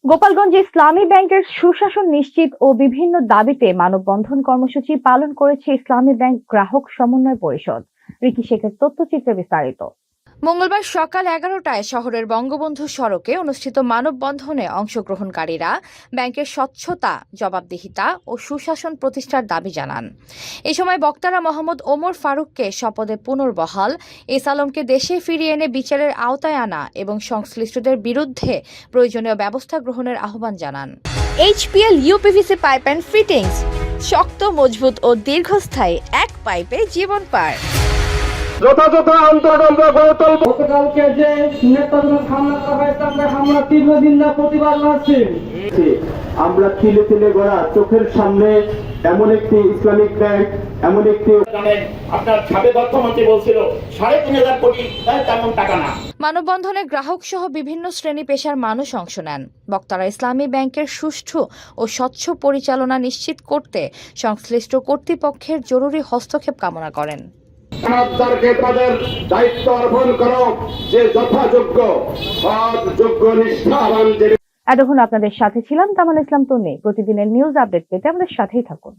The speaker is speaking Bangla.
গোপালগঞ্জে ইসলামী ব্যাংকের সুশাসন নিশ্চিত ও বিভিন্ন দাবিতে মানববন্ধন কর্মসূচি পালন করেছে ইসলামী ব্যাংক গ্রাহক সমন্বয় পরিষদ। রিকি শেখের তথ্যচিত্রে বিস্তারিত। মঙ্গলবার সকাল 11টায় শহরের বঙ্গবন্ধু সড়কে অনুষ্ঠিত মানববন্ধনে অংশগ্রহণকারীরা ব্যাংকের স্বচ্ছতা, জবাবদিহিতা ও সুশাসন প্রতিষ্ঠার দাবি জানান। এ সময় বক্তারা মোহাম্মদ ওমর ফারুককে শপথে পুনর্বহাল, এস আলমকে দেশে ফিরিয়ে এনে বিচারের আওতায় আনা এবং সংশ্লিষ্টদের বিরুদ্ধে প্রয়োজনীয় ব্যবস্থা গ্রহণের আহ্বান জানান। HPL uPVC pipe and fittings, শক্ত, মজবুত ও দীর্ঘস্থায়ী এক পাইপে জীবন পার। যথাযথ আন্দোলন গতকালকে যে নেতাদের হামলা করা হয়েছে, আমরা তীব্র নিন্দা প্রতিবাদ জানাচ্ছি। আমরা তিলে তিলে গড়া চোখের সামনে এমন একটি ইসলামিক ব্যাংক, এমন একটি আপনার সাবেক অর্থমন্ত্রী বলছিল ৩,৫০০ কোটি, তেমন টাকা না। মানববন্ধনে গ্রাহক সহ বিভিন্ন শ্রেণী পেশার মানুষ অংশ নেন। বক্তারা ইসলামী ব্যাংকের সুষ্ঠু ও স্বচ্ছ পরিচালনা নিশ্চিত করতে সংশ্লিষ্ট কর্তৃপক্ষের জরুরি হস্তক্ষেপ কামনা করেন। তাদের দায়িত্ব অর্পণ করো, যে যথাযোগ্য সৎ, যোগ্য, নিষ্ঠাবান। এতক্ষণ আপনাদের সাথে ছিলাম তামান ইসলাম তন্নি। প্রতিদিনের নিউজ আপডেট পেতে আমাদের সাথেই থাকুন।